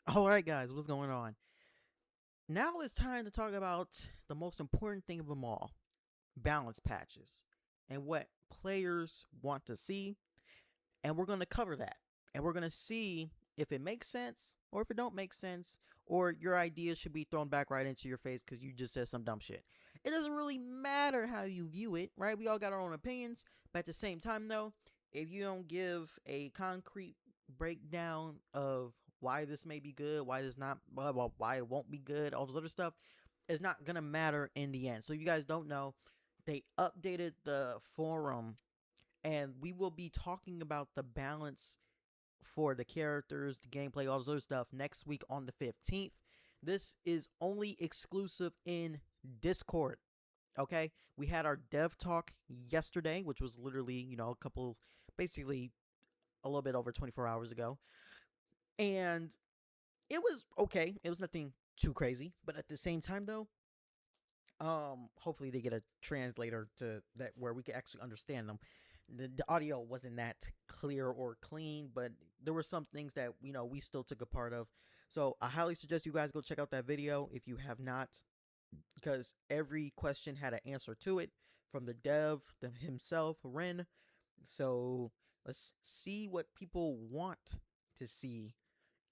All right, guys, what's going on? Now it's time to talk about the most important thing of them all, balance patches, and what players want to see. And we're going to cover that. And we're going to see if it makes sense or if it don't make sense or your ideas should be thrown back right into your face because you just said some dumb shit. It doesn't really matter how you view it, right? We all got our own opinions. But at the same time, though, if you don't give a concrete breakdown of why this may be good, why this not, why it won't be good, all this other stuff, it's not gonna matter in the end. So you guys don't know, they updated the forum, and we will be talking about the balance for the characters, the gameplay, all this other stuff next week on the 15th. This is only exclusive in Discord. Okay, we had our dev talk yesterday, which was literally, a couple, basically a little bit over 24 hours ago. And it was okay. It was nothing too crazy, but at the same time though, hopefully they get a translator to that where we can actually understand them. The audio wasn't that clear or clean, but there were some things that we still took a part of. So I highly suggest you guys go check out that video if you have not, because every question had an answer to it from the dev himself, Ren. So let's see what people want to see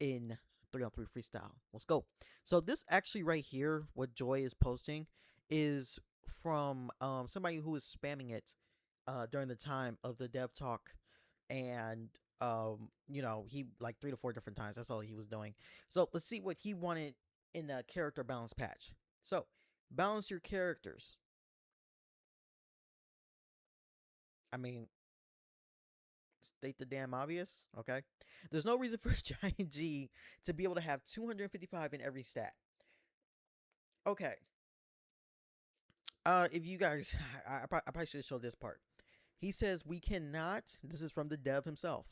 in 3on3 Freestyle. Let's go. So this actually right here, what Joy is posting, is from somebody who was spamming it during the time of the dev talk, and he like 3 to 4 different times. That's all he was doing. So let's see what he wanted in the character balance patch. So balance your characters. I mean, state the damn obvious, okay? There's no reason for Giant G to be able to have 255 in every stat. Okay. If you guys, I probably should show this part. He says we cannot. This is from the dev himself.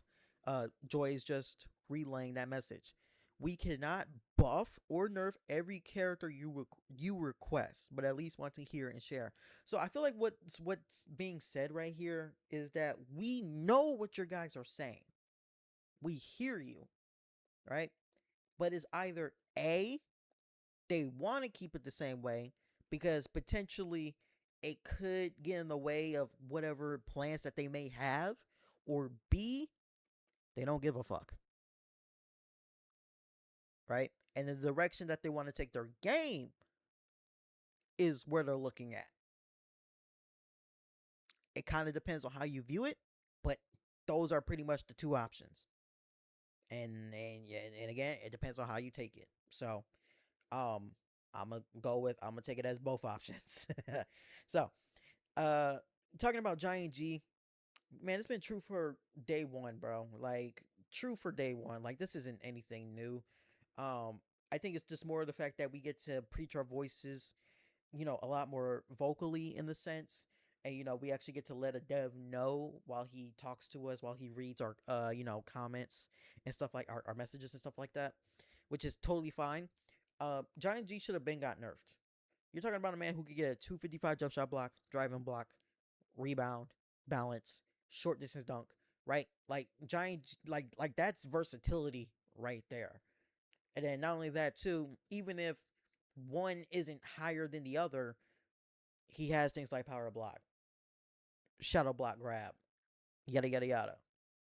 Joy is just relaying that message. We cannot buff or nerf every character you request, but at least want to hear and share. So I feel like what's being said right here is that we know what your guys are saying. We hear you, right? But it's either A, they want to keep it the same way because potentially it could get in the way of whatever plans that they may have, or B, they don't give a fuck, right? And the direction that they want to take their game is where they're looking at. It kind of depends on how you view it, but those are pretty much the two options. And again, it depends on how you take it. So, um, I'm gonna take it as both options. So, uh, talking about Giant G, man, it's been true for day one, bro. Like true for day one. Like this isn't anything new. Um, I think it's just more of the fact that we get to preach our voices, a lot more vocally in the sense. And we actually get to let a dev know while he talks to us, while he reads our comments and stuff, like our messages and stuff like that, which is totally fine. Giant G should have been got nerfed. You're talking about a man who could get a 255 jump shot block, driving block, rebound, balance, short distance dunk, right? Like Giant, like that's versatility right there. And then not only that too, even if one isn't higher than the other, he has things like power block, shadow block grab, yada yada yada.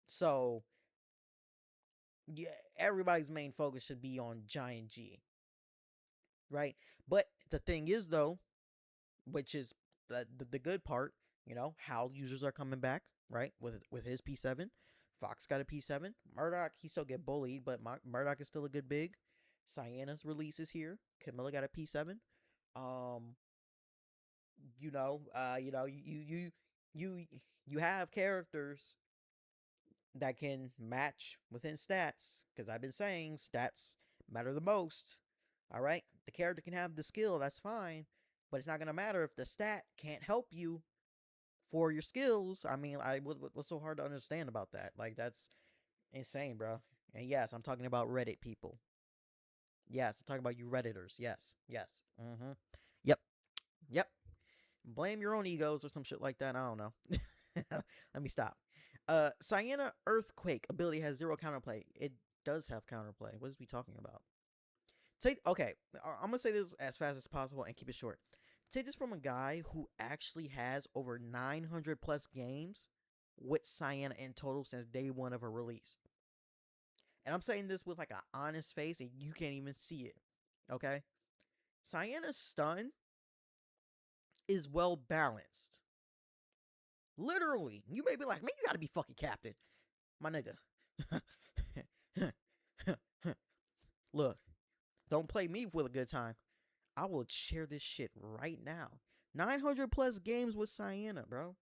So yeah, everybody's main focus should be on Giant G, right? But the thing is though, which is the good part, how users are coming back, right? With his P7. Fox got a P7. Murdoch, he still get bullied, but Murdoch is still a good big. Cyan's release is here. Camilla got a P7. Um, you you have characters that can match within stats, because I've been saying stats matter the most. All right, the character can have the skill, that's fine, but it's not gonna matter if the stat can't help you for your skills. I mean, what's so hard to understand about that? Like that's insane, bro. And yes, I'm talking about Reddit people. Yes, I'm talking about you Redditors. Yes, yes. Mm-hmm. Yep, yep. Blame your own egos or some shit like that. I don't know. Let me stop. Cyan Earthquake ability has 0 counterplay. It does have counterplay. What is we talking about? Okay, I'm gonna say this as fast as possible and keep it short. Take this from a guy who actually has over 900 plus games with Cyan in total since day one of her release. And I'm saying this with like an honest face, and you can't even see it. Okay, Cyan's stun is well balanced. Literally, you may be like, man, you gotta be fucking captain, my nigga. Look, don't play me with a good time. I will share this shit right now. 900 plus games with Cyan, bro.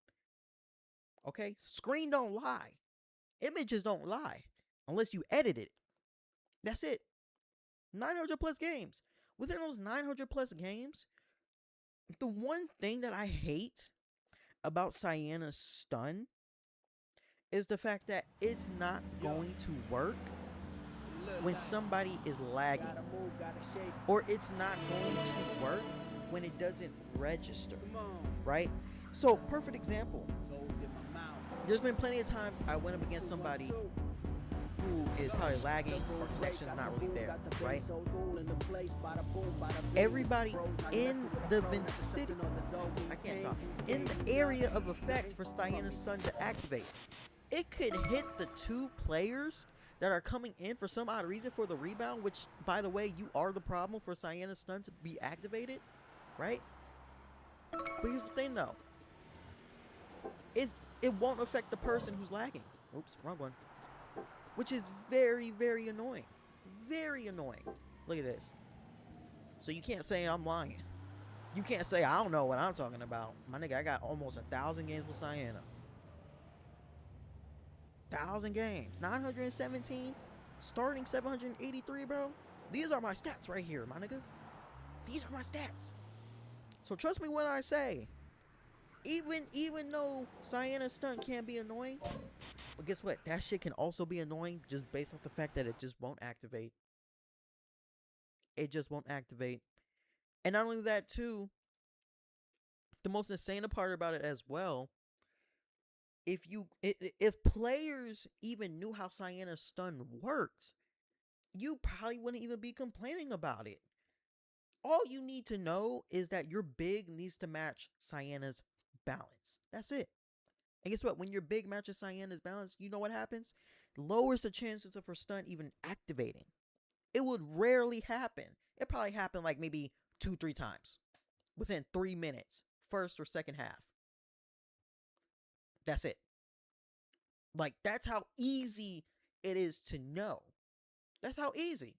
Okay? Screen don't lie. Images don't lie. Unless you edit it. That's it. 900 plus games. Within those 900 plus games, the one thing that I hate about Cyan's stun is the fact that it's not going to work when somebody is lagging, or it's not going to work when it doesn't register, right? So, perfect example. There's been plenty of times I went up against somebody who is probably lagging or connection's not really there, right? Everybody in the vicinity, I can't talk, in the area of effect for Cyan's stun to activate, it could hit the two players that are coming in for some odd reason for the rebound, which, by the way, you are the problem for Cyan's stun to be activated, right? But here's the thing, though. It won't affect the person who's lagging. Oops, wrong one. Which is very, very annoying. Very annoying. Look at this. So you can't say I'm lying. You can't say I don't know what I'm talking about. My nigga, I got almost 1,000 games with Cyan. 1,000 games. 917. Starting 783, bro. These are my stats right here, my nigga. These are my stats. So trust me when I say, even though Cyan's stun can be annoying, but guess what? That shit can also be annoying just based off the fact that it just won't activate. It just won't activate. And not only that, too, the most insane part about it as well, if players even knew how Cyan's stun worked, you probably wouldn't even be complaining about it. All you need to know is that your big needs to match Cyan's balance. That's it. And guess what? When your big matches Cyan's balance, you know what happens? Lowers the chances of her stun even activating. It would rarely happen. It probably happened like maybe 2-3 times within 3 minutes, first or second half. That's it. Like, that's how easy it is to know. That's how easy.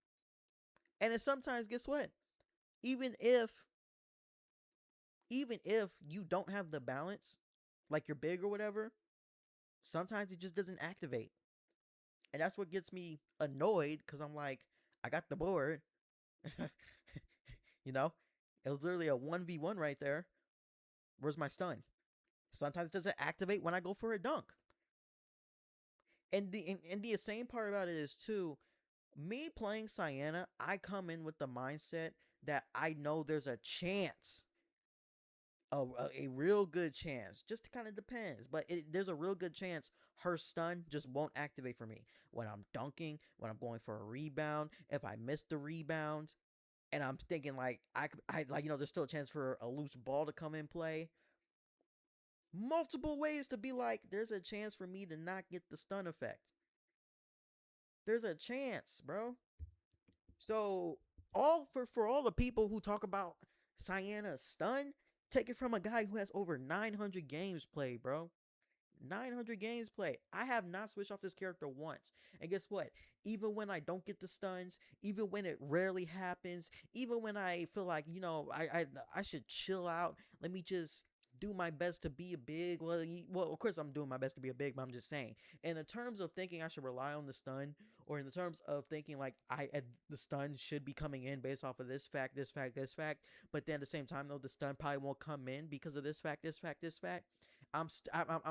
And then sometimes, guess what? Even if you don't have the balance, like you're big or whatever, sometimes it just doesn't activate. And that's what gets me annoyed, because I'm like, I got the board. You know? It was literally a 1v1 right there. Where's my stun? Sometimes it doesn't activate when I go for a dunk. And the insane part about it is, too, me playing Cyan, I come in with the mindset that I know there's a chance, a real good chance. Just kind of depends, but there's a real good chance her stun just won't activate for me when I'm dunking, when I'm going for a rebound. If I miss the rebound, and I'm thinking like I like, there's still a chance for a loose ball to come in play. Multiple ways to be like, there's a chance for me to not get the stun effect. There's a chance, bro. So for all the people who talk about Cyan's stun, take it from a guy who has over 900 games played, bro. 900 games played. I have not switched off this character once. And guess what? Even when I don't get the stuns, even when it rarely happens, even when I feel like, I should chill out, let me just do my best to be a big. Well, of course I'm doing my best to be a big, but I'm just saying, in the terms of thinking I should rely on the stun, or in the terms of thinking like the stun should be coming in based off of this fact, but then at the same time, though, the stun probably won't come in because of this fact, I'm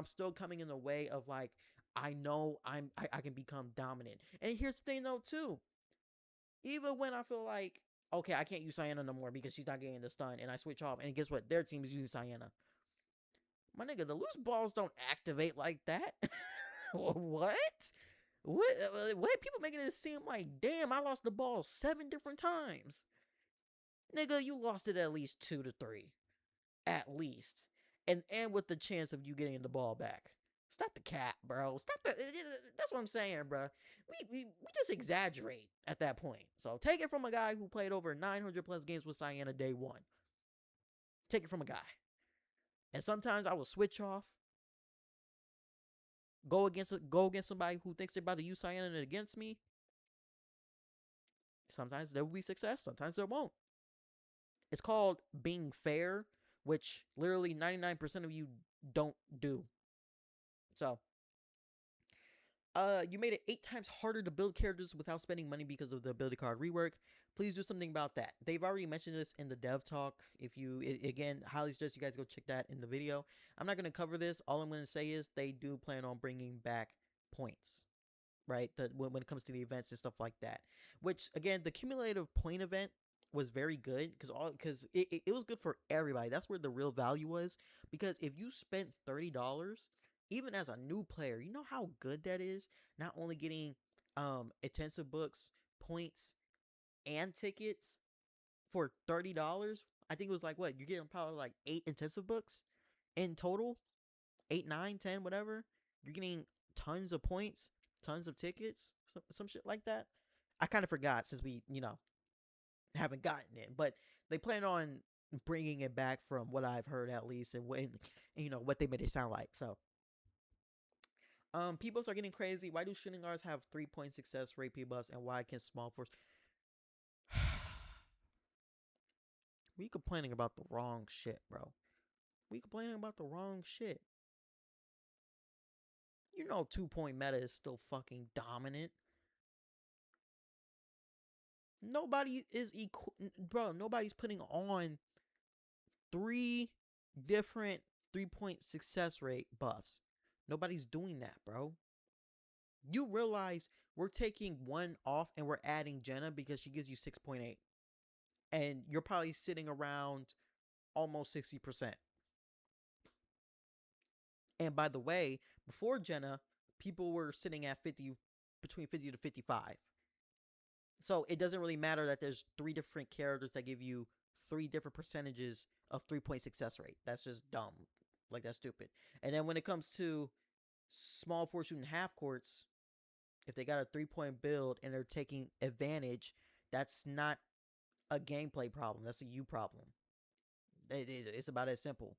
still coming in the way of like, I know I can become dominant. And here's the thing, though, too. Even when I feel like, okay, I can't use Cyan no more because she's not getting the stun, and I switch off, and guess what? Their team is using Cyan. My nigga, the loose balls don't activate like that. What? What people making it seem like, damn, I lost the ball 7 different times. Nigga, you lost it at least 2 to 3. At least. And with the chance of you getting the ball back. Stop the cap, bro. Stop the. That's what I'm saying, bro. We just exaggerate at that point. So take it from a guy who played over 900 plus games with Cyan day one. Take it from a guy. And sometimes I will switch off, go against somebody who thinks they're about to use Cyan against me. Sometimes there will be success. Sometimes there won't. It's called being fair, which literally 99% of you don't do. So, you made it 8 times harder to build characters without spending money because of the ability card rework. Please do something about that. They've already mentioned this in the dev talk. If you, again, highly suggest you guys go check that in the video. I'm not going to cover this. All I'm going to say is they do plan on bringing back points, right? When it comes to the events and stuff like that. Which, again, the cumulative point event was very good because it was good for everybody. That's where the real value was. Because if you spent $30, even as a new player, you know how good that is. Not only getting intensive books, points, and tickets for $30. I think it was like, what, you're getting probably like 8 intensive books in total, 8, 9, 10, whatever. You're getting tons of points, tons of tickets, some shit like that. I kind of forgot since we haven't gotten it, but they plan on bringing it back from what I've heard at least, and what they made it sound like. So people are getting crazy. Why do shooting guards have 3-point success rate P-buffs, and why can small force? We complaining about the wrong shit, bro. We complaining about the wrong shit. 2-point meta is still fucking dominant. Nobody is bro. Nobody's putting on 3 different 3-point success rate buffs. Nobody's doing that, bro. You realize we're taking one off and we're adding Jenna because she gives you 6.8. And you're probably sitting around almost 60%. And by the way, before Jenna, people were sitting at between 50 to 55. So it doesn't really matter that there's 3 different characters that give you 3 different percentages of 3-point success rate. That's just dumb. Like, that's stupid. And then when it comes to small forward shooting half courts, if they got a 3-point build and they're taking advantage, that's not a gameplay problem. That's a you problem. It's about as simple.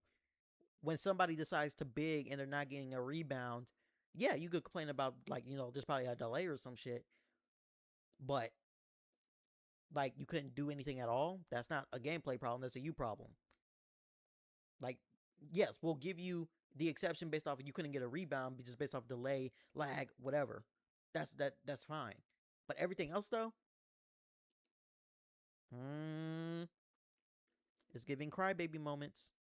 When somebody decides to big and they're not getting a rebound, yeah, you could complain about, like, there's probably a delay or some shit. But, like, you couldn't do anything at all. That's not a gameplay problem. That's a you problem. Like, yes, we'll give you the exception based off of you couldn't get a rebound just based off delay, lag, whatever. That's fine. But everything else, though, it's giving crybaby moments.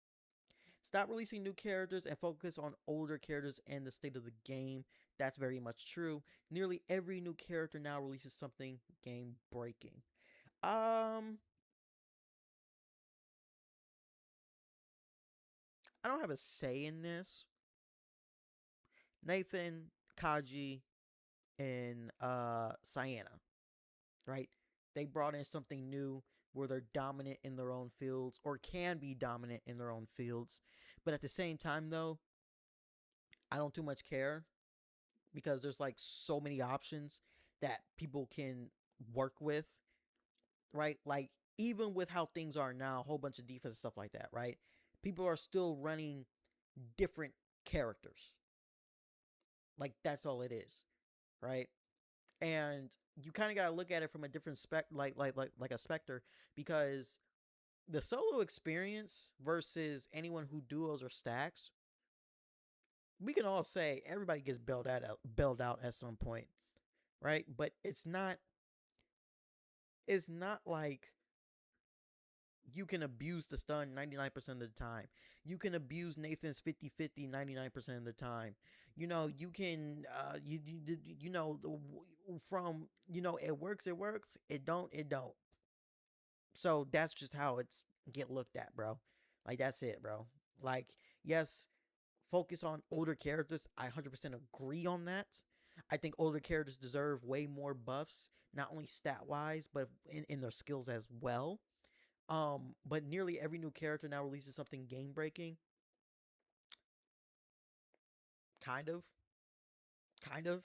Stop releasing new characters and focus on older characters and the state of the game. That's very much true. Nearly every new character now releases something game breaking. I don't have a say in this. Nathan, Kaji, and Cyan, right? They brought in something new where they're dominant in their own fields, or can be dominant in their own fields. But at the same time, though, I don't too much care because there's like so many options that people can work with, right? Like, even with how things are now, a whole bunch of defense and stuff like that, right? People are still running different characters. Like, that's all it is, right? And you kind of got to look at it from a different like a specter, because the solo experience versus anyone who duos or stacks, we can all say everybody gets bailed out at some point, right? But it's not like you can abuse the stun 99% of the time. You can abuse Nathan's 50-50 99% of the time. You can from it works, it don't. So that's just how it's get looked at, bro. Like, that's it, bro. Like, yes, focus on older characters. I 100% agree on that. I think older characters deserve way more buffs, not only stat wise, but in their skills as well. But nearly every new character now releases something game breaking. Kind of, kind of.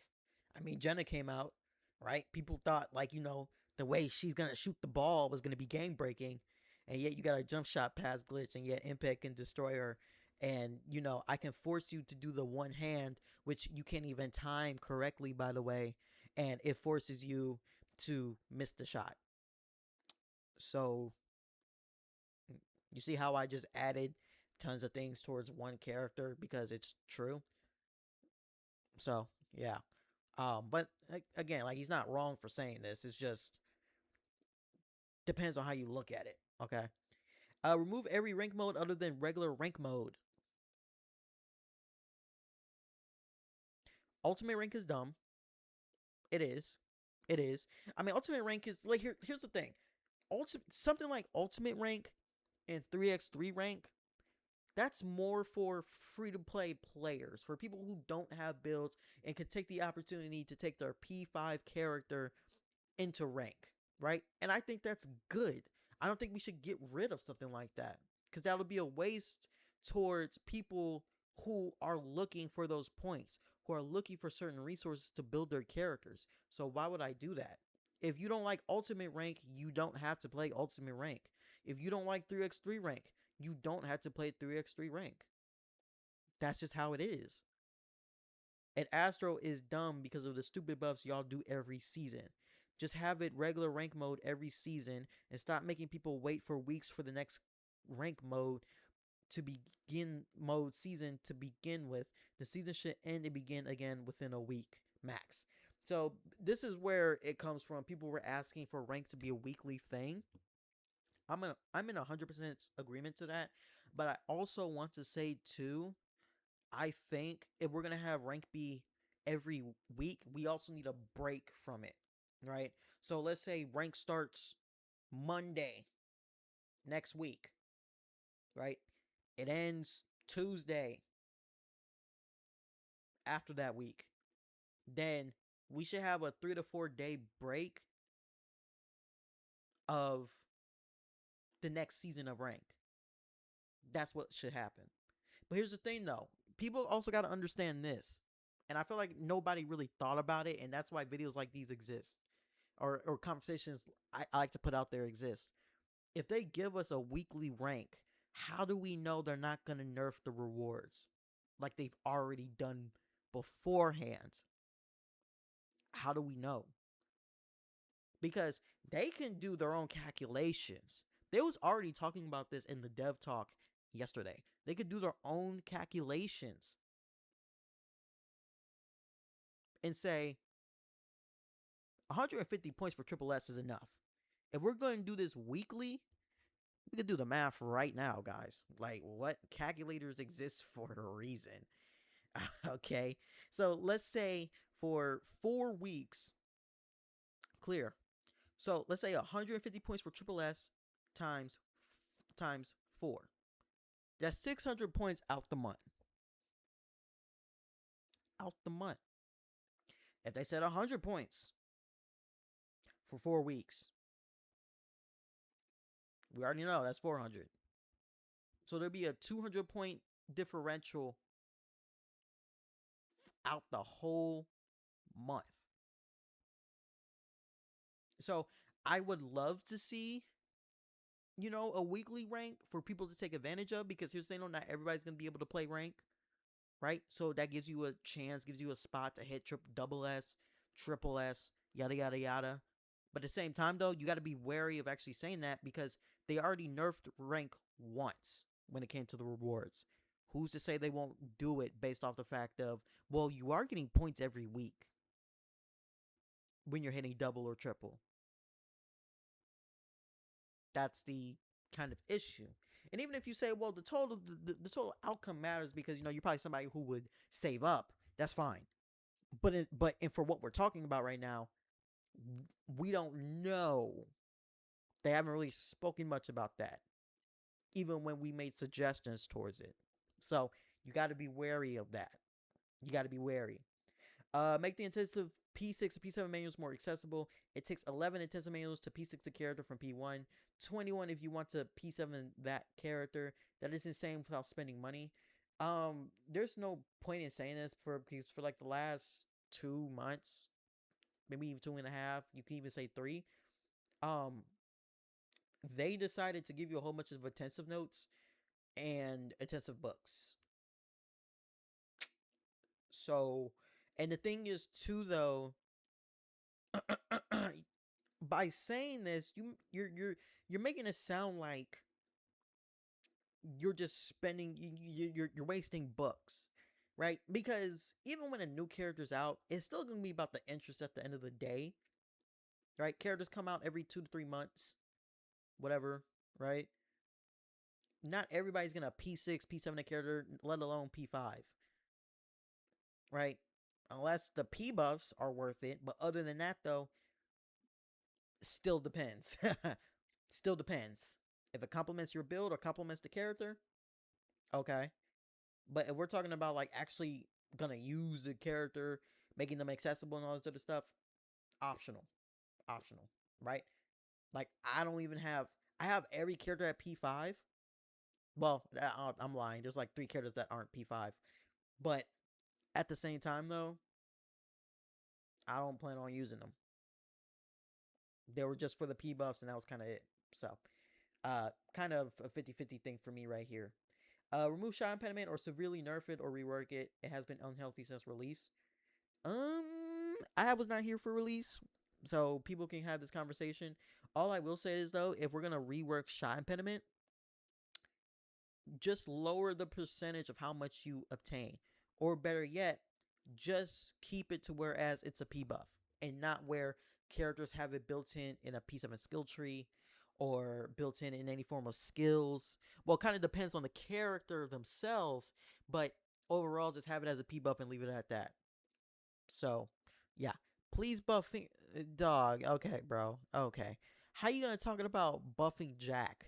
I mean, Jenna came out, right? People thought like the way she's gonna shoot the ball was gonna be game breaking, and yet you got a jump shot pass glitch, and yet Impact can destroy her. And I can force you to do the one hand, which you can't even time correctly, by the way, and it forces you to miss the shot. So you see how I just added tons of things towards one character because it's true. So yeah. But again, like, he's not wrong for saying this. It's just depends on how you look at it. Okay. Remove every rank mode other than regular rank mode. Ultimate rank is dumb. It is. It is. I mean, ultimate rank is like here's the thing. Something like ultimate rank and 3x3 rank, that's more for free to play players, for people who don't have builds and can take the opportunity to take their P5 character into rank, right? And I think that's good. I don't think we should get rid of something like that because that'll be a waste towards people who are looking for those points, who are looking for certain resources to build their characters. So why would I do that? If you don't like ultimate rank, you don't have to play ultimate rank. If you don't like 3x3 rank, you don't have to play 3x3 rank. That's just how it is. And Astro is dumb because of the stupid buffs y'all do every season. Just have it regular rank mode every season and stop making people wait for weeks for the next rank mode to begin mode season to begin with. The season should end and begin again within a week max. So this is where it comes from. People were asking for rank to be a weekly thing. I'm in 100% agreement to that, but I also want to say too, I think if we're gonna have rank be every week, we also need a break from it, right? So let's say rank starts Monday next week, right? It ends Tuesday after that week. Then we should have a 3 to 4 day break of the next season of rank. That's what should happen. But here's the thing though. People also got to understand this. And I feel like nobody really thought about it, and that's why videos like these exist. Or conversations I like to put out there exist. If they give us a weekly rank, how do we know they're not going to nerf the rewards like they've already done beforehand? How do we know? Because they can do their own calculations. They was already talking about this in the dev talk yesterday. They could do their own calculations and say 150 points for Triple S is enough. If we're going to do this weekly, we could do the math right now, guys. Like, what calculators exist for a reason? Okay, so let's say for 4 weeks, clear. So let's say 150 points for Triple S times 4. That's 600 points out the month. Out the month. If they said 100 points for 4 weeks, we already know that's 400. So there'll be a 200 point differential out the whole month. So I would love to see, a weekly rank for people to take advantage of, because here's the thing, not everybody's going to be able to play rank, right? So that gives you a chance, gives you a spot to hit double S, triple S, yada, yada, yada. But at the same time, though, you got to be wary of actually saying that because they already nerfed rank once when it came to the rewards. Who's to say they won't do it based off the fact of, well, you are getting points every week when you're hitting double or triple. That's the kind of issue. And even if you say, well, the total outcome matters because you're probably somebody who would save up, that's fine. But for what we're talking about right now, we don't know. They haven't really spoken much about that, even when we made suggestions towards it. So you got to be wary of that. You got to be wary. Make the intensive P6 to P7 manuals more accessible. It takes 11 intensive manuals to P6 a character from P1, 21 if you want to P7 that character. That is insane without spending money. There's no point in saying this because for like the last 2 months, maybe even 2.5, you can even say 3. Um, they decided to give you a whole bunch of intensive notes and intensive books. So, and the thing is too though, by saying this, you're making it sound like you're just spending you're wasting books, right? Because even when a new character's out, it's still gonna be about the interest at the end of the day, right? Characters come out every 2 to 3 months, whatever, right? Not everybody's gonna P6, P7 a character, let alone P5, right? Unless the P buffs are worth it. But other than that, though, still depends. Still depends. If it complements your build or complements the character, okay. But if we're talking about like actually gonna use the character, making them accessible and all this other stuff, optional. Optional, right? Like I don't even have I have every character at P5. Well, I'm lying. There's like 3 characters that aren't P5. But at the same time though, I don't plan on using them. They were just for the P buffs and that was kind of it. So, kind of a 50-50 thing for me right here. Remove shot impediment or severely nerf it or rework it. It has been unhealthy since release. I was not here for release, so people can have this conversation. All I will say is though, if we're gonna rework shot impediment, just lower the percentage of how much you obtain, or better yet, just keep it to whereas it's a P buff and not where characters have it built in a piece of a skill tree or built in any form of skills. Well, it kind of depends on the character themselves, but overall, just have it as a P buff and leave it at that. So, yeah. Please buff dog. Okay, bro. Okay. How you gonna talking about buffing Jack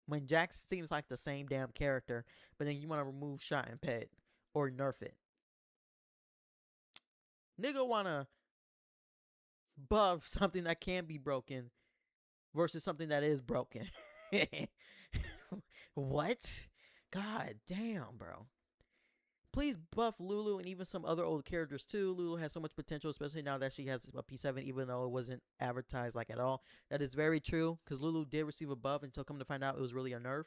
when Jack seems like the same damn character, but then you want to remove shot and pet or nerf it? Nigga wanna buff something that can be broken versus something that is broken. What? God damn, bro. Please buff Lulu and even some other old characters too. Lulu has so much potential, especially now that she has a P7, even though it wasn't advertised like at all. That is very true, because Lulu did receive a buff until come to find out it was really a nerf.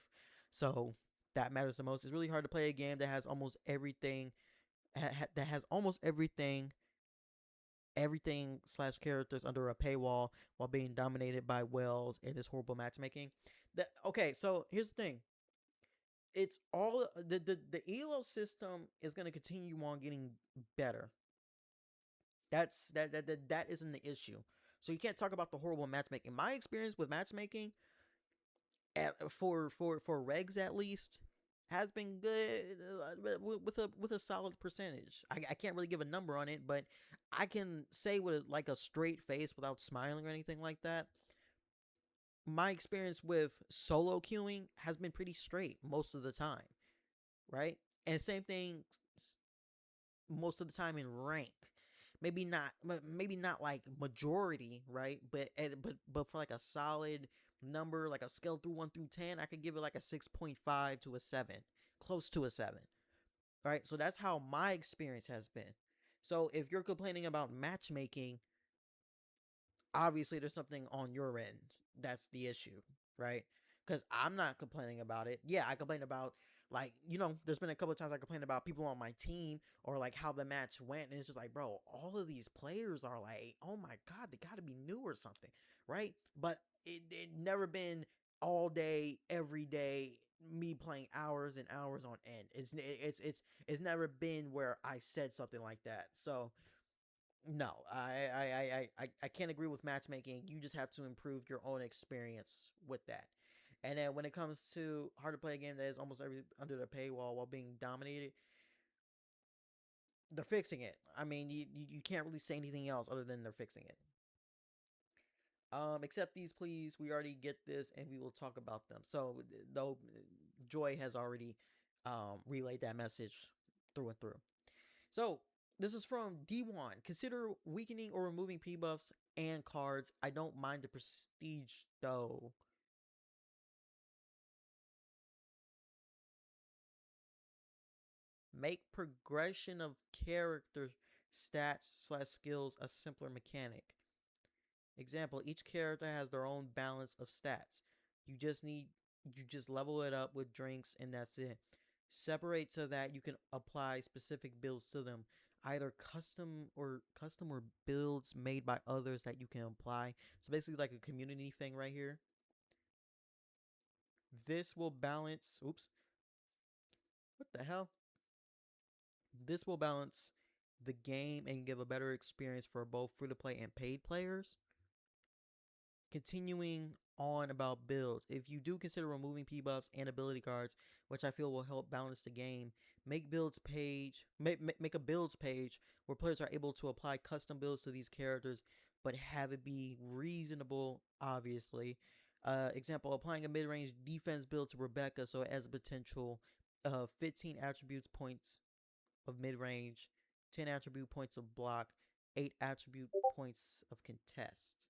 So that matters the most. It's really hard to play a game that has almost everything, that has almost everything slash characters under a paywall while being dominated by whales and this horrible matchmaking. Okay, so here's the thing. It's all the elo system is going to continue on getting better. That isn't the issue. So you can't talk about the horrible matchmaking. My experience with matchmaking for regs at least has been good, with a solid percentage. I can't really give a number on it, but I can say with like a straight face without smiling or anything like that. My experience with solo queuing has been pretty straight most of the time, right? And same thing most of the time in rank. Maybe not like majority, right? But for like a solid number, like a scale through 1 through 10, I could give it like a 6.5 to a 7, close to a 7. Right? So that's how my experience has been. So if you're complaining about matchmaking, obviously there's something on your end that's the issue, right? Because I'm not complaining about it. Yeah, I complain about, like, there's been a couple of times I complained about people on my team or like how the match went, and it's just like, bro, all of these players are like, oh my god, they got to be new or something, right? But it never been all day, every day, me playing hours and hours on end. It's never been where I said something like that. So no, I can't agree with matchmaking. You just have to improve your own experience with that. And then when it comes to hard to play a game that is almost every under the paywall while being dominated, they're fixing it. I mean, you can't really say anything else other than they're fixing it. Accept these, please. We already get this, and we will talk about them. So, though Joy has already relayed that message through and through. So, This is from D1. Consider weakening or removing P buffs and cards. I don't mind the prestige though. Make progression of character stats slash skills a simpler mechanic. Example, each character has their own balance of stats. You just need you just level it up with drinks and that's it. Separate so that you can apply specific builds to them. Either custom or builds made by others that you can apply. So basically like a community thing right here. This will balance what the hell? This will balance the game and give a better experience for both free to play and paid players. Continuing on about builds, if you do consider removing P buffs and ability cards, which I feel will help balance the game, make a builds page where players are able to apply custom builds to these characters, but have it be reasonable. Obviously, example: applying a mid-range defense build to Rebecca, so it has a potential of 15 attributes points of mid-range, 10 attribute points of block, 8 attribute points of contest.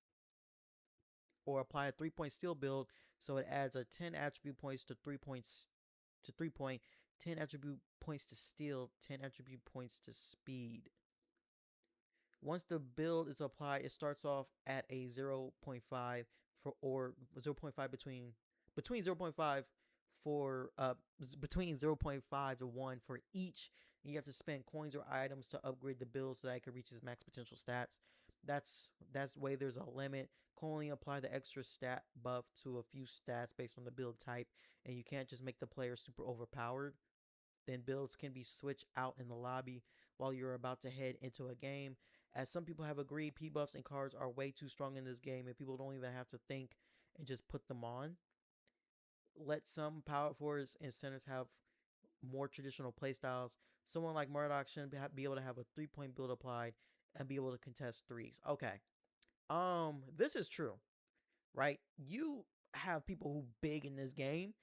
Or apply a 3-point steal build, so it adds a 10 attribute points to 3 point, 10 attribute points to steal, 10 attribute points to speed. Once the build is applied, it starts off at a 0.5 for or 0.5 between 0.5 for between 0.5 to 1 for each. You have to spend coins or items to upgrade the build so that it can reach its max potential stats. That's way there's a limit. Can only apply the extra stat buff to a few stats based on the build type, and you can't just make the player super overpowered. Then builds can be switched out in the lobby while you're about to head into a game. As some people have agreed, P buffs and cards are way too strong in this game, and people don't even have to think and just put them on. Let some power forwards and centers have more traditional playstyles. Someone like Murdoch shouldn't be able to have a 3-point build applied and be able to contest threes. Okay. This is true, right? You have people who big in this game,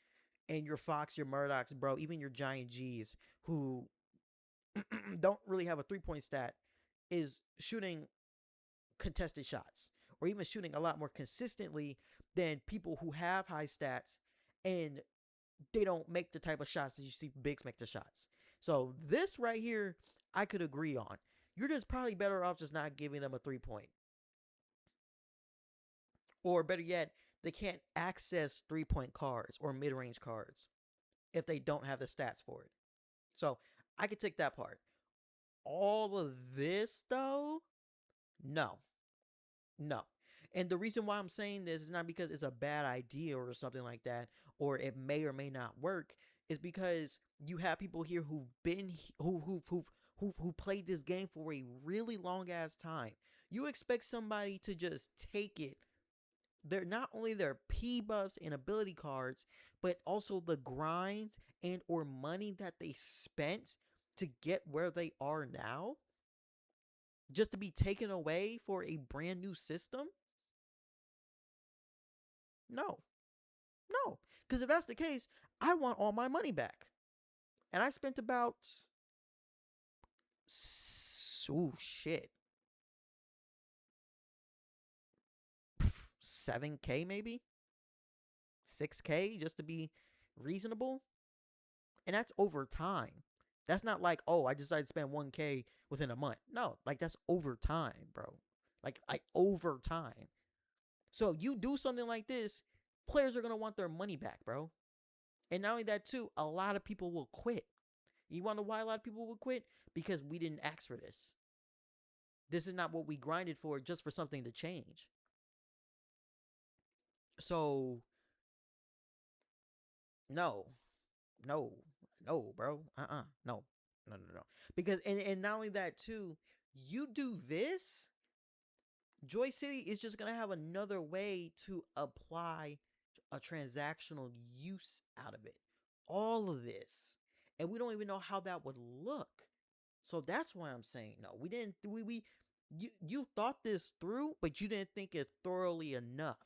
and your Fox, your Murdochs, bro, even your Giant G's who don't really have a 3-point stat is shooting contested shots or even shooting a lot more consistently than people who have high stats and they don't make the type of shots that you see bigs make the shots. So this right here, I could agree on. You're just probably better off just not giving them a 3-point. Or better yet, they can't access 3-point cards or mid-range cards if they don't have the stats for it. So I could take that part. All of this though, no. No. And the reason why I'm saying this is not because it's a bad idea or something like that, or it may or may not work. Is because you have people here who've been who played this game for a really long ass time. You expect somebody to just take it. They're not only their P buffs and ability cards, but also the grind and or money that they spent to get where they are now, just to be taken away for a brand new system. No, no. Because if that's the case, I want all my money back. And I spent about, oh shit, 7K maybe? 6K just to be reasonable. And that's over time. That's not like, oh, I decided to spend 1K within a month. No, like that's over time, bro. Like over time. So you do something like this, players are going to want their money back, bro. And not only that, too, a lot of people will quit. You want to know why a lot of people will quit? Because we didn't ask for this. This is not what we grinded for, just for something to change. So, no, no, no, bro. No, no, no, no. Because, and not only that, too, you do this, Joy City is just going to have another way to apply a transactional use out of it. All of this. And we don't even know how that would look. So that's why I'm saying no. We didn't you thought this through, but you didn't think it thoroughly enough.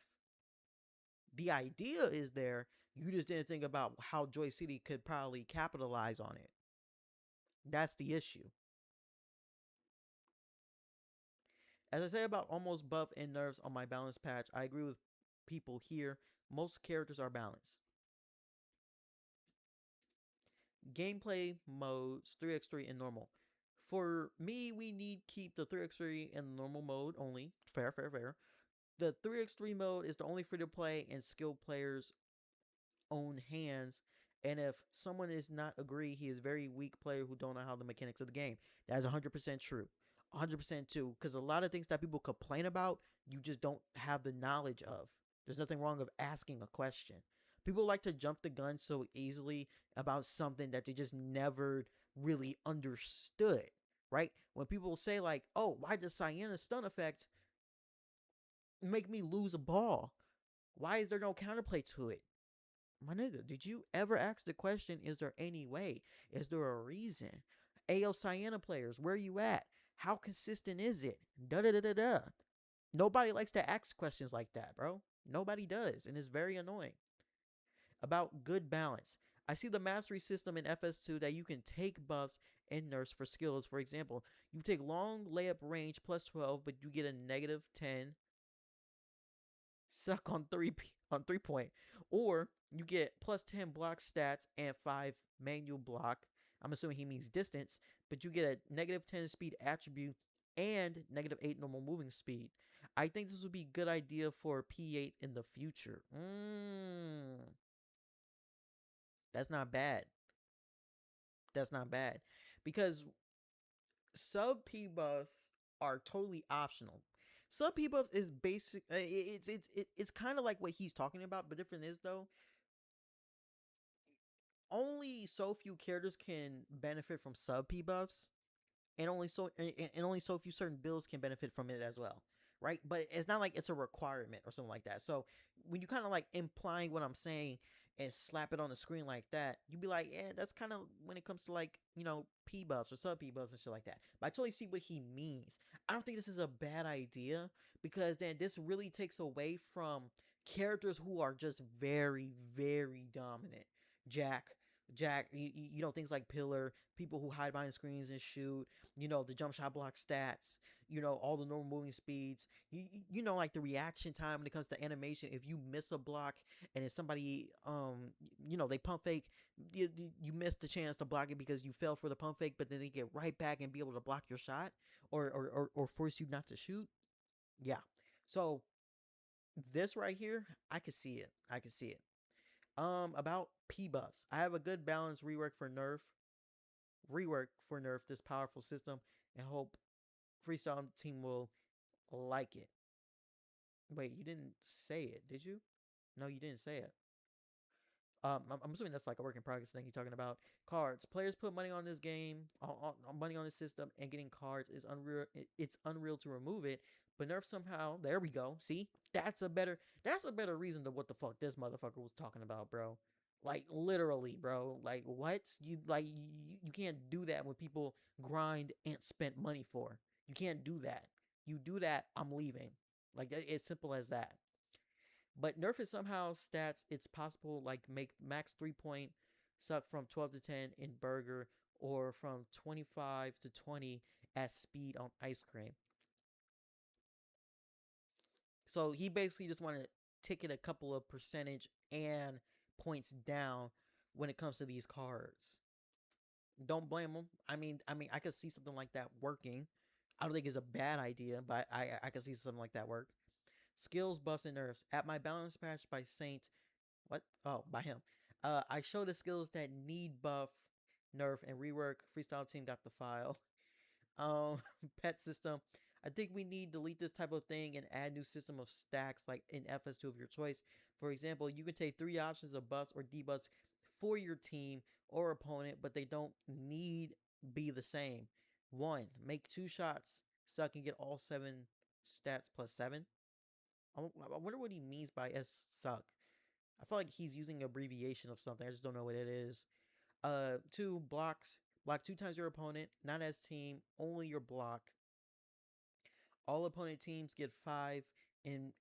The idea is there, you just didn't think about how Joy City could probably capitalize on it. That's the issue. As I say about almost buff and nerfs on my balance patch, I agree with people here. Most characters are balanced. Gameplay modes 3x3 and normal. For me, we need keep the 3x3 in normal mode only. Fair, fair, fair. The 3x3 mode is the only free to play and skilled players own hands. And if someone is not agree, he is very weak player who don't know how the mechanics of the game. That is 100% true. 100% too, because a lot of things that people complain about, you just don't have the knowledge of. There's nothing wrong of asking a question. People like to jump the gun so easily about something that they just never really understood, right? When people say like, "Oh, why does Cyan's stun effect make me lose a ball? Why is there no counterplay to it?" My nigga, did you ever ask the question, is there any way? Is there a reason? AO Cyan players, where you at? How consistent is it? Da da da da da. Nobody likes to ask questions like that, bro. Nobody does, and it's very annoying. About good balance. I see the mastery system in FS2 that you can take buffs and nerfs for skills. For example, you take long layup range plus 12, but you get a negative 10 suck on 3 point, or you get plus 10 block stats and 5 manual block. I'm assuming he means distance, but you get a negative 10 speed attribute and negative 8 normal moving speed. I think this would be a good idea for P8 in the future. That's not bad. That's not bad, because sub P buffs are totally optional. Sub P buffs is basic. It's kind of like what he's talking about, but different is though. Only so few characters can benefit from sub P buffs, and only so few certain builds can benefit from it as well, right? But it's not like it's a requirement or something like that. So when you kind of like implying what I'm saying and slap it on the screen like that, you'd be like, yeah, that's kind of when it comes to like, P buffs or sub P buffs and shit like that. But I totally see what he means. I don't think this is a bad idea, because then this really takes away from characters who are just very, very dominant. Jack, things like Pillar, people who hide behind screens and shoot, the jump shot block stats, all the normal moving speeds, like the reaction time when it comes to animation. If you miss a block and if somebody, they pump fake, you miss the chance to block it because you fell for the pump fake, but then they get right back and be able to block your shot, or force you not to shoot. Yeah. So this right here, I could see it. I could see it. About P buffs, I have a good balance rework for nerf this powerful system, and hope freestyle team will like it. Wait, you didn't say it, did you? No, you didn't say it. I'm assuming that's like a work in progress thing you're talking about. Cards. Players put money on this game, money on this system, and getting cards is unreal. It's unreal to remove it. But nerf somehow. There we go. See, that's a better reason to what the fuck this motherfucker was talking about, bro. Like literally, bro. Like what? You can't do that when people grind and spent money for. You can't do that. You do that, I'm leaving. Like it's simple as that. But nerf is somehow stats. It's possible like make max 3 point suck from 12 to 10 in burger, or from 25 to 20 at speed on ice cream. So he basically just wanted to ticket a couple of percentage and points down when it comes to these cards. Don't blame him. I mean, I could see something like that working. I don't think it's a bad idea, but I could see something like that work. Skills, buffs, and nerfs. At my balance patch by Saint, what? Oh, by him. I show the skills that need buff, nerf, and rework. Freestyle team got the file. Um, Pet system. I think we need to delete this type of thing and add new system of stacks like in FS2 of your choice. For example, you can take 3 options of buffs or debuffs for your team or opponent, but they don't need be the same. 1. Make 2 shots so I can get all 7 stats plus 7. I wonder what he means by S suck. I feel like he's using an abbreviation of something. I just don't know what it is. 2 blocks. Block 2 times your opponent, not as team, only your block. All opponent teams get 5 in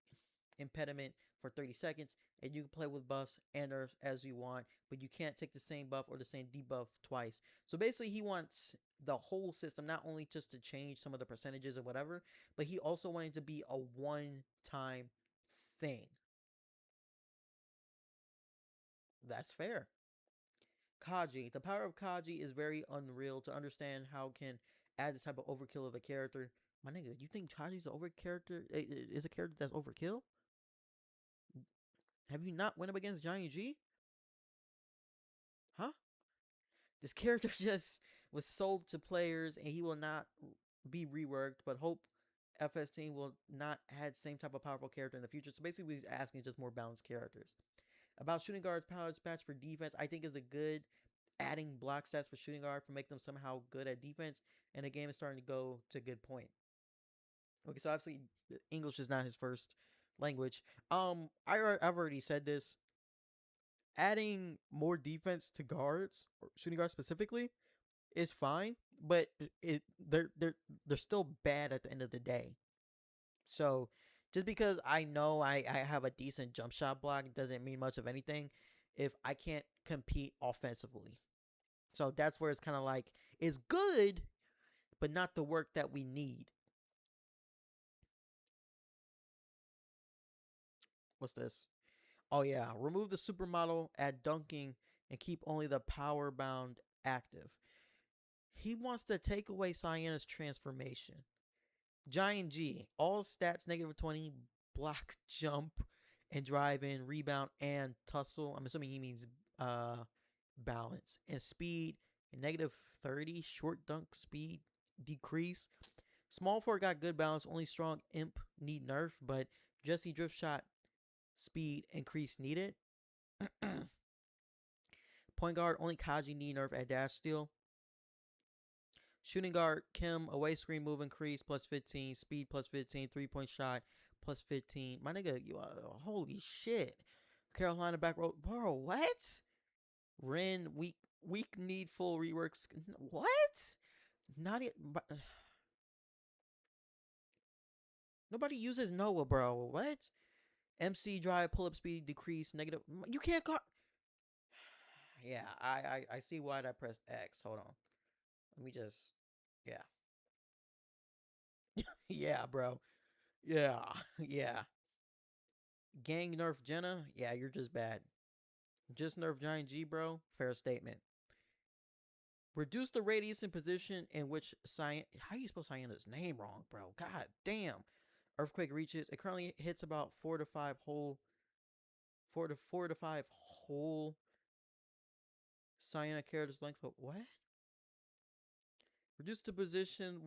impediment for 30 seconds, and you can play with buffs and nerfs as you want, but you can't take the same buff or the same debuff twice. So basically, he wants the whole system, not only just to change some of the percentages or whatever, but he also wanted to be a one-time thing. That's fair. Kaji. The power of Kaji is very unreal to understand how it can add this type of overkill of a character. My nigga, you think Kaji's an over character? Is a character that's overkill? Have you not went up against Giant G? Huh? This character just was sold to players and he will not be reworked, but hope FS team will not have the same type of powerful character in the future. So basically, what he's asking is just more balanced characters. About shooting guards, power patch for defense, I think is a good adding block stats for shooting guard for make them somehow good at defense, and the game is starting to go to a good point. Okay, so obviously English is not his first language. I've already said this. Adding more defense to guards or shooting guards specifically is fine, but they're still bad at the end of the day. So just because I know I have a decent jump shot block doesn't mean much of anything if I can't compete offensively. So that's where it's kind of like it's good, but not the work that we need. What's this? Oh yeah, remove the supermodel, add dunking, and keep only the power bound active. He wants to take away Cyan's transformation. Giant G, all stats -20, block, jump, and drive in, rebound, and tussle. I'm assuming he means balance. And speed, -30, short dunk speed, decrease. Small forward got good balance, only strong imp need nerf, but Jesse drift shot speed increase needed. Point guard, only Kaji need nerf at dash steal. Shooting guard, Kim, away screen move increase +15, speed +15, 3-point shot +15. My nigga, you holy shit. Carolina back row, bro, what? Ren, weak need full reworks. What? Not it. Nobody uses Noah, bro. What? MC drive, pull up speed, decrease, negative. You can't go. Yeah, I see why I pressed X. Hold on. Let me just. Yeah. Yeah, bro. Yeah. Yeah. Gang nerf Jenna. Yeah, you're just bad. Just nerf Giant G, bro. Fair statement. Reduce the radius and position in which Cyan. How you spell Cyan's name wrong, bro? God damn. Earthquake reaches. It currently hits about 4 to 5 whole. 4 to 5 whole Cyan character's length. What? Reduce the position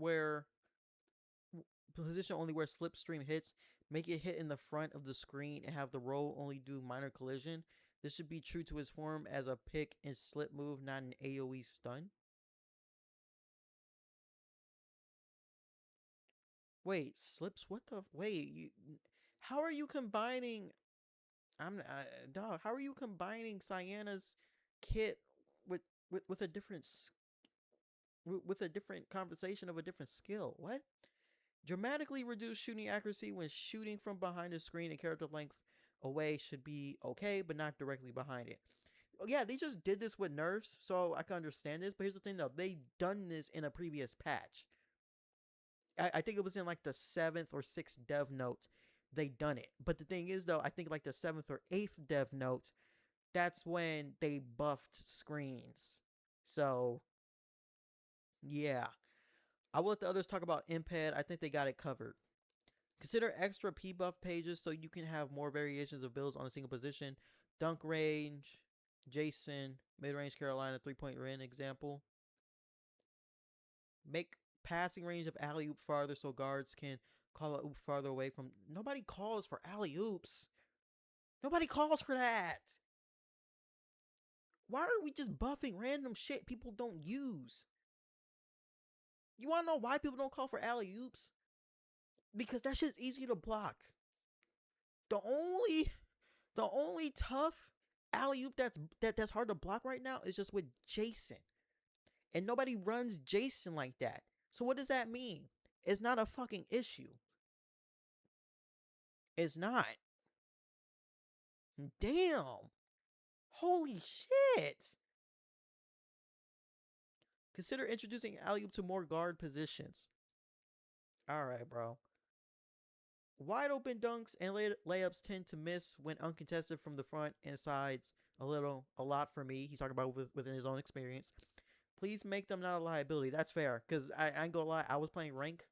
only where slipstream hits. Make it hit in the front of the screen and have the roll only do minor collision. This should be true to his form as a pick and slip move, not an AoE stun. Wait, slips? What the? Wait, how are you combining? Dog. How are you combining Cyana's kit with with a different with a different conversation of a different skill? What? Dramatically reduce shooting accuracy when shooting from behind the screen and character length away should be okay, but not directly behind it. Oh, yeah, they just did this with nerfs, so I can understand this. But here's the thing, though: they done this in a previous patch. I think it was in like the 7th or 6th dev note. They done it, but the thing is, though, I think like the 7th or 8th dev note, that's when they buffed screens. So yeah, I will let the others talk about Imped. I think they got it covered. Consider extra P buff pages so you can have more variations of builds on a single position. Dunk range, Jason, mid range Carolina, 3-point Ren example. Make passing range of alley oop farther so guards can call a oop farther away from. Nobody calls for alley oops. Nobody calls for that. Why are we just buffing random shit people don't use? You wanna know why people don't call for alley oops? Because that shit's easy to block. The only tough alley oop that's hard to block right now is just with Jason. And nobody runs Jason like that. So what does that mean? It's not a fucking issue. It's not. Damn. Holy shit. Consider introducing alley to more guard positions. All right, bro. Wide open dunks and layups tend to miss when uncontested from the front and sides a lot for me. He's talking about within his own experience. Please make them not a liability. That's fair, because I ain't gonna lie. I was playing rank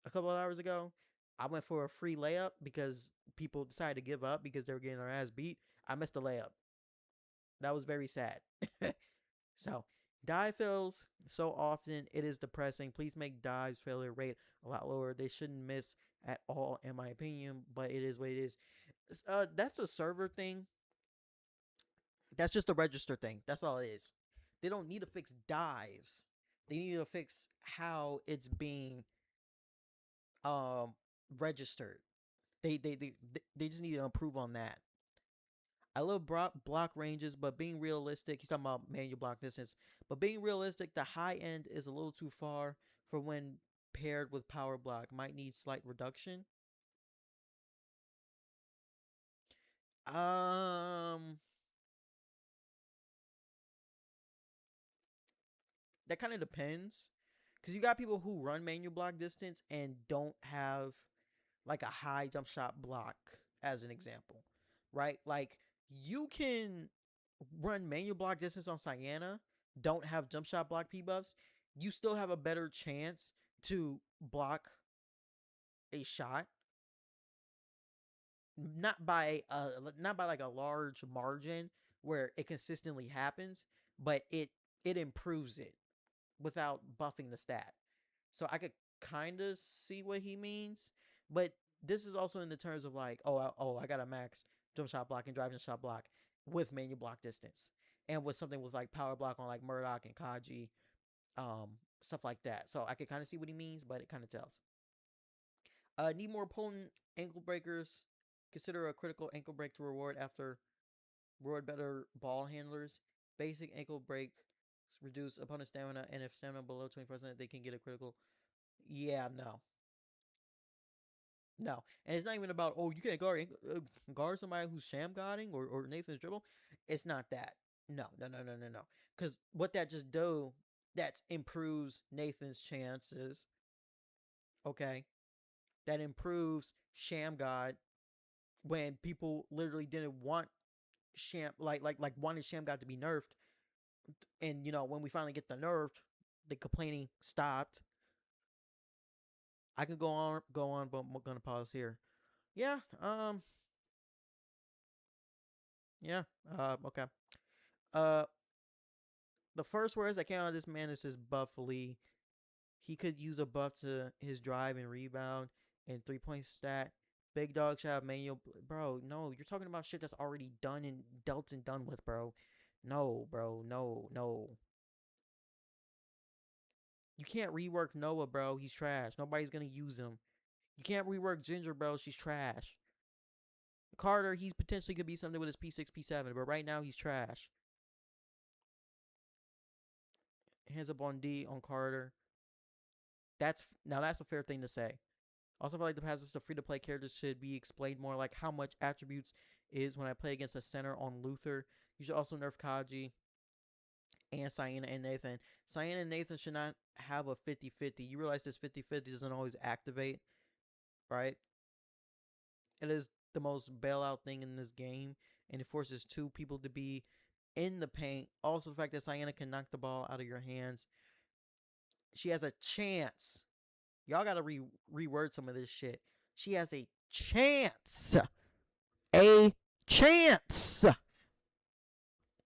a couple of hours ago. I went for a free layup because people decided to give up because they were getting their ass beat. I missed a layup. That was very sad. So, dive fails so often, it is depressing. Please make dives failure rate a lot lower. They shouldn't miss at all, in my opinion, but it is what it is. That's a server thing. That's just a register thing. That's all it is. They don't need to fix dives. They need to fix how it's being um registered. They just need to improve on that. I love block ranges, but being realistic, he's talking about manual block distance. But being realistic, the high end is a little too far for when paired with power block. Might need slight reduction. Um, that kind of depends, because you got people who run manual block distance and don't have like a high jump shot block, as an example, right? Like you can run manual block distance on Cyan, don't have jump shot block P buffs, you still have a better chance to block a shot, not by like a large margin where it consistently happens, but it improves it without buffing the stat. So I could kind of see what he means, but this is also in the terms of like, I got a max jump shot block and driving shot block with manual block distance, and with something with like power block on like Murdoch and Kaji, stuff like that. So I could kind of see what he means, but it kind of tells. Need more potent ankle breakers. Consider a critical ankle break to reward better ball handlers. Basic ankle break reduce opponent stamina, and if stamina below 20%, they can get a critical. Yeah, no. No, and it's not even about you can't guard somebody who's sham guarding or Nathan's dribble. It's not that. No, no, no, no, no, no. Because what that just do, that improves Nathan's chances. Okay, that improves sham god when people literally didn't want sham like wanted sham god to be nerfed, and when we finally get the nerfed, the complaining stopped. I can go on, but I'm gonna pause here. Yeah, yeah, okay. Uh, the first words that came out of this man is his buff Lee. He could use a buff to his drive and rebound and 3 point stat. Big dog should have manual. Bro, no, you're talking about shit that's already done and dealt and done with, bro. No, bro, no, no. You can't rework Noah, bro. He's trash. Nobody's gonna use him. You can't rework Ginger, bro. She's trash. Carter, he potentially could be something with his P6, P7, but right now he's trash. Hands up on D on Carter. That's a fair thing to say. Also, feel like the passes to free to play characters should be explained more, like how much attributes is when I play against a center on Luther. You should also nerf Kaji and Cyan and Nathan. Cyan and Nathan should not have a 50-50. You realize this 50-50 doesn't always activate, right? It is the most bailout thing in this game, and it forces two people to be in the paint. Also, the fact that Cyan can knock the ball out of your hands. She has a chance. Y'all gotta reword some of this shit. She has a chance. A chance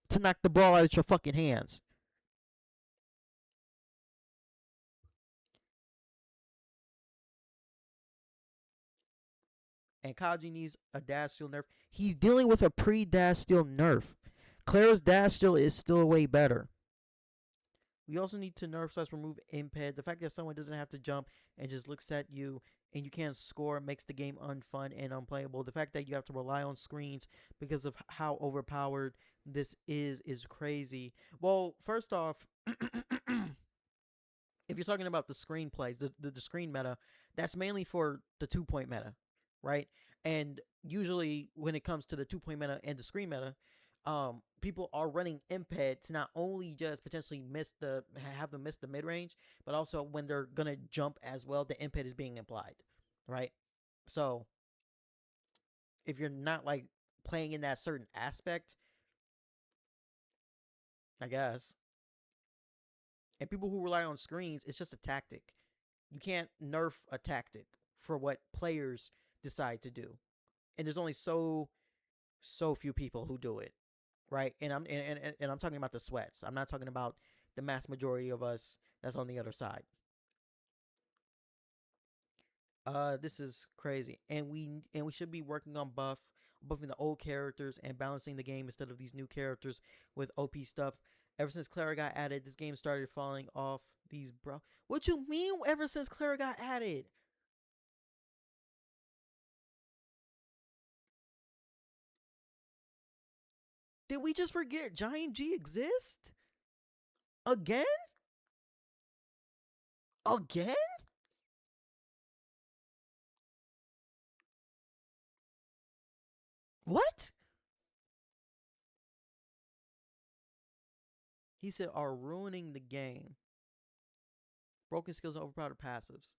to knock the ball out of your fucking hands. And Kaji needs a dash steal nerf. He's dealing with a pre-dash steal nerf. Clara's dash steal is still way better. We also need to nerf / remove imped. The fact that someone doesn't have to jump and just looks at you and you can't score makes the game unfun and unplayable. The fact that you have to rely on screens because of how overpowered this is crazy. Well, first off, if you're talking about the screen plays, the screen meta, that's mainly for the 2 point meta, right? And usually when it comes to the 2 point meta and the screen meta, people are running imped to not only just potentially have them miss the mid range, but also when they're gonna jump as well, the imped is being implied, right? So if you're not like playing in that certain aspect, I guess, and people who rely on screens, it's just a tactic. You can't nerf a tactic for what players decide to do, and there's only so few people who do it, right? And I'm talking about the sweats. I'm not talking about the mass majority of us that's on the other side. This is crazy, and we should be working on buffing the old characters and balancing the game instead of these new characters with OP stuff. Ever since Clara got added, this game started falling off these bro. What you mean? Ever since Clara got added? Did we just forget Giant G exist again? Again? What? He said are ruining the game. Broken skills and overpowered passives.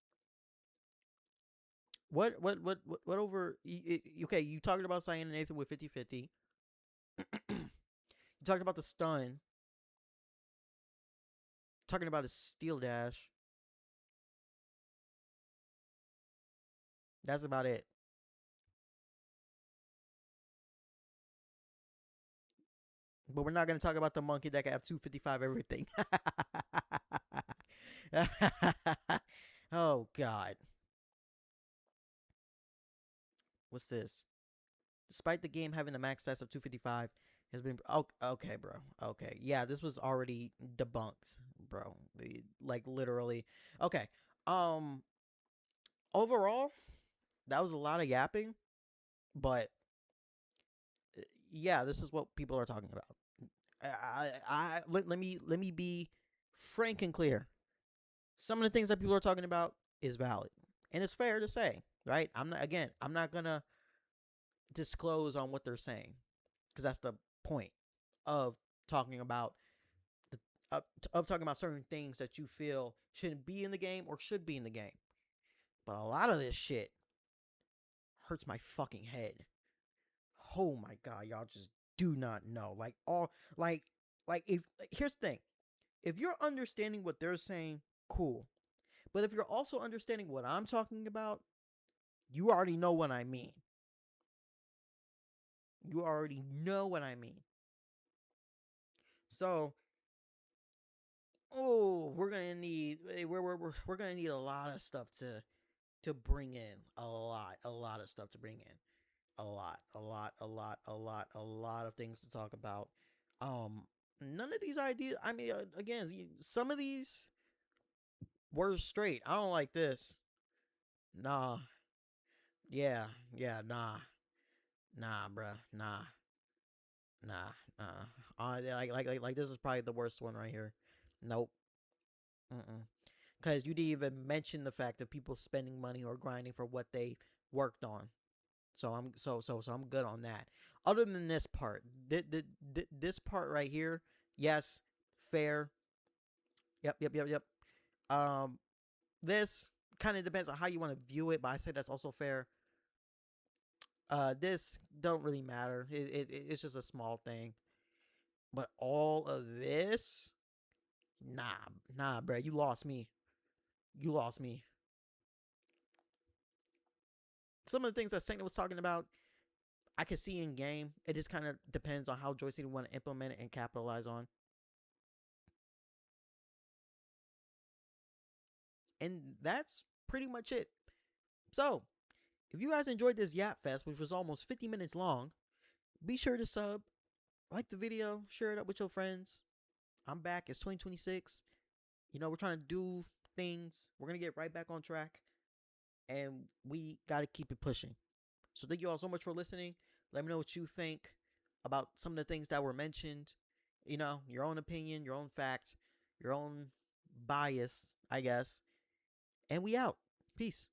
What over? Okay, you talked about Cyan and Nathan with 50-50. You talked about the stun. Talking about his steel dash. That's about it. But we're not gonna talk about the monkey that can have 255 everything. Oh God. What's this? Despite the game having the max stats of 255, has been okay, bro. Okay, yeah, this was already debunked, bro. Like literally. Okay. Um. Overall, that was a lot of yapping, but yeah, this is what people are talking about. Let me be frank and clear. Some of the things that people are talking about is valid, and it's fair to say, right? I'm not gonna disclose on what they're saying because that's the point of talking about the of talking about certain things that you feel shouldn't be in the game or should be in the game. But a lot of this shit hurts my fucking head. Oh my god, y'all just do not know. Like if here's the thing. If you're understanding what they're saying, cool. But if you're also understanding what I'm talking about, you already know what I mean. You already know what I mean. So, oh, we're gonna need a lot of stuff to bring in. A lot of stuff to bring in. A lot of things to talk about. Um, None of these ideas. I mean, again, some of these were straight. I don't like this. Nah. Yeah. Yeah. Nah, bruh. Nah. Like this is probably the worst one right here. Nope. Mm-mm. Because you didn't even mention the fact of people spending money or grinding for what they worked on. So I'm good on that. Other than this part, this part right here, yes, fair. Yep. Um, this kind of depends on how you want to view it, but I say that's also fair. This don't really matter. It's just a small thing. But all of this, nah, bro, you lost me. You lost me. Some of the things that Saint was talking about, I could see in game. It just kind of depends on how Joystick want to implement it and capitalize on. And that's pretty much it. So, if you guys enjoyed this Yap Fest, which was almost 50 minutes long, be sure to sub, like the video, share it up with your friends. I'm back. It's 2026. You know, we're trying to do things. We're going to get right back on track. And we got to keep it pushing. So, thank you all so much for listening. Let me know what you think about some of the things that were mentioned. You know, your own opinion, your own fact, your own bias, I guess. And we out. Peace.